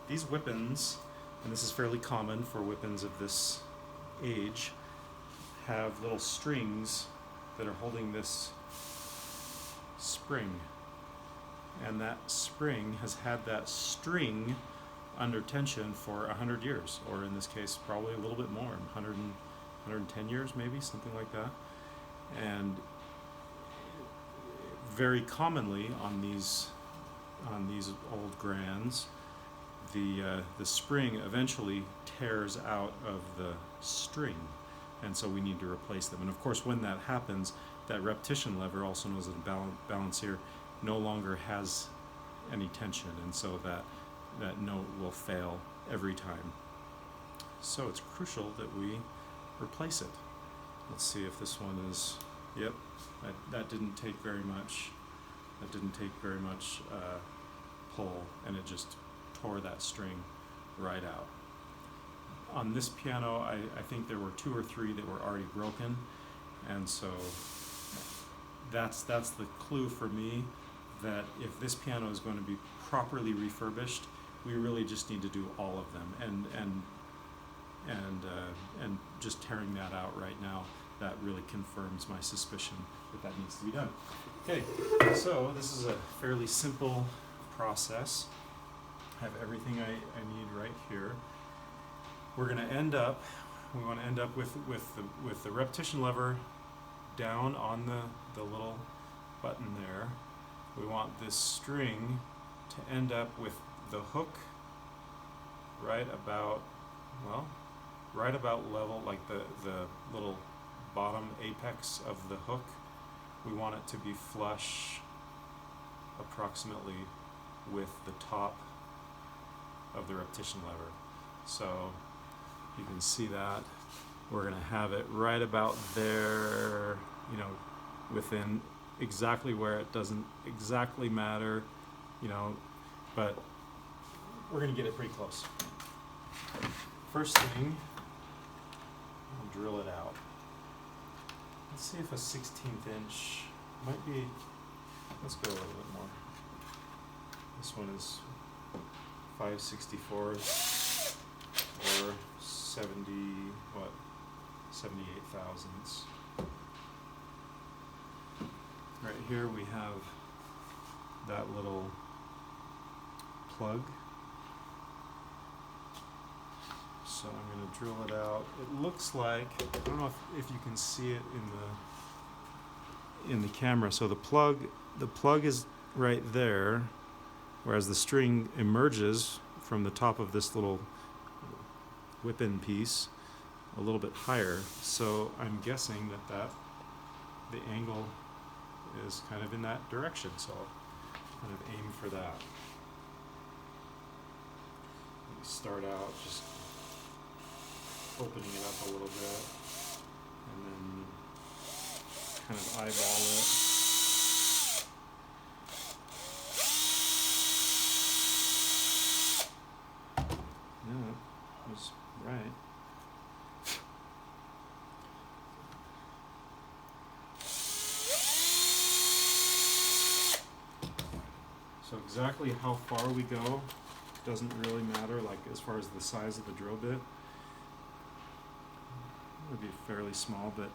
these whippins, and this is fairly common for whippins of this age, have little strings that are holding this spring. And that spring has had that string under tension for 100 years, or in this case, probably a little bit more, 110 years maybe, something like that. And very commonly on these old grands, the spring eventually tears out of the string, and so we need to replace them. And of course, when that happens, that repetition lever, also known as a balancier, no longer has any tension, and so that note will fail every time. So it's crucial that we replace it. Let's see if this one is, yep, that didn't take very much. That didn't take very much pull, and it just tore that string right out. On this piano, I think there were 2 or 3 that were already broken, and so that's the clue for me that if this piano is going to be properly refurbished, we really just need to do all of them, and just tearing that out right now, that really confirms my suspicion that needs to be done. Okay, so this is a fairly simple process. I have everything I need right here. We're going to end up, we want to end up with the repetition lever down on the little button there. We want this string to end up with the hook right about level, like the little bottom apex of the hook. We want it to be flush approximately with the top of the repetition lever. So you can see that we're going to have it right about there, within exactly where it doesn't exactly matter, but we're going to get it pretty close. First thing, I'll drill it out. Let's see if a 16th inch might be, let's go a little bit more. This one is 5/64 or 78 thousandths. Right here we have that little plug. So I'm going to drill it out. It looks like, I don't know if you can see it in the camera. So the plug is right there, whereas the string emerges from the top of this little whip-in piece a little bit higher. So I'm guessing that the angle is kind of in that direction. So I'll kind of aim for that. We start out just opening it up a little bit, and then kind of eyeball it. Yeah, that was right. So exactly how far we go doesn't really matter, like as far as the size of the drill bit. It would be fairly small, but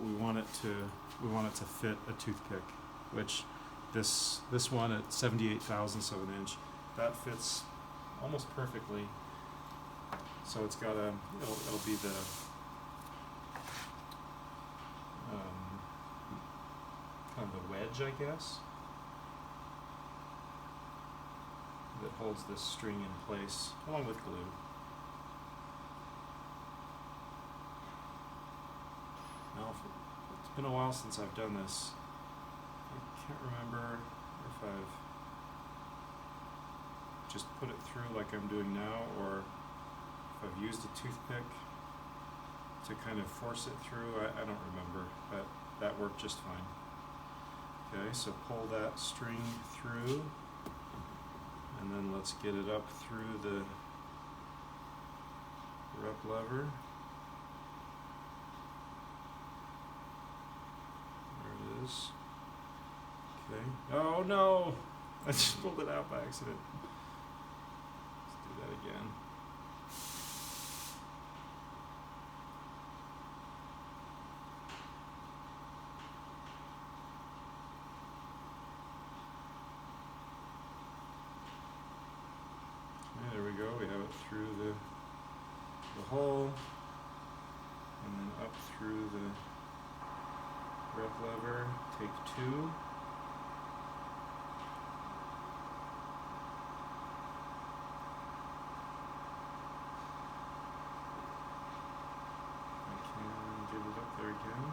we want it to fit a toothpick, which this one at 78 thousandths of an inch, that fits almost perfectly. So it's got it'll be the kind of the wedge, I guess, that holds this string in place along with glue. Now, it's been a while since I've done this. I can't remember if I've just put it through like I'm doing now, or if I've used a toothpick to kind of force it through. I don't remember, but that worked just fine. Okay, so pull that string through, and then let's get it up through the rep lever. There it is. Okay. Oh no! I just pulled it out by accident. Let's do that the hole, and then up through the rep lever, take 2. I can get it up there again.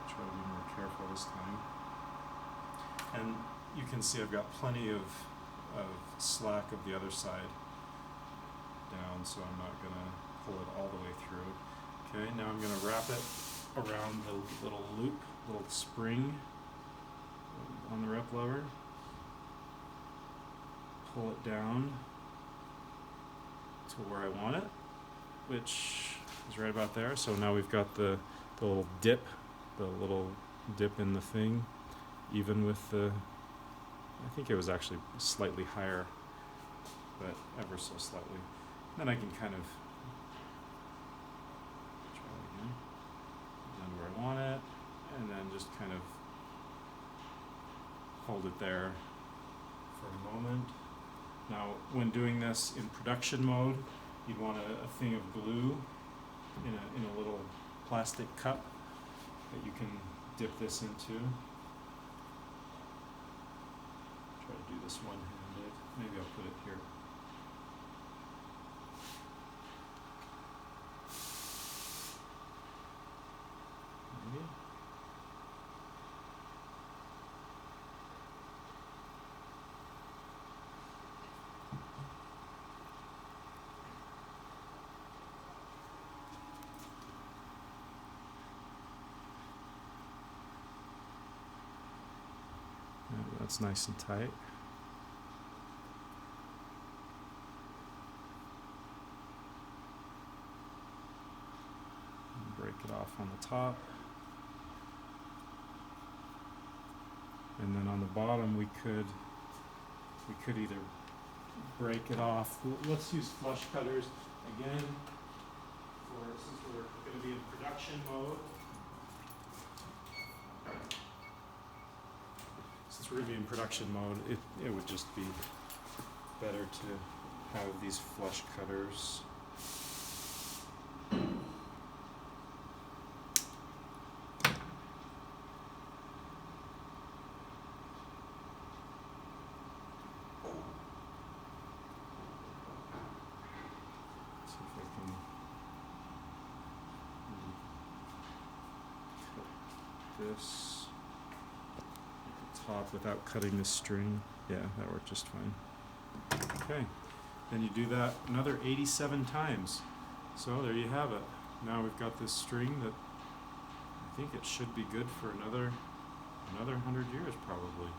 Try to be more careful this time. And you can see I've got plenty of slack of the other side down, so I'm not going to pull it all the way through. Okay, now I'm going to wrap it around the little loop, little spring on the rep lever. Pull it down to where I want it, which is right about there. So now we've got the little dip in the thing, even with the, I think it was actually slightly higher, but ever so slightly. Then I can kind of try it again, down where I want it, and then just kind of hold it there for a moment. Now, when doing this in production mode, you'd want a thing of glue in a little plastic cup that you can dip this into. Try to do this one-handed. Maybe I'll put it here. Maybe. That's nice and tight. And break it off on the top. And then on the bottom we could either break it off. Let's use flush cutters again since we're going to be in production mode. Since we're going to be in production mode, it would just be better to have these flush cutters. See if I can cut this top without cutting the string. Yeah, that worked just fine. Okay, then you do that another 87 times. So there you have it. Now we've got this string that I think it should be good for another 100 years probably.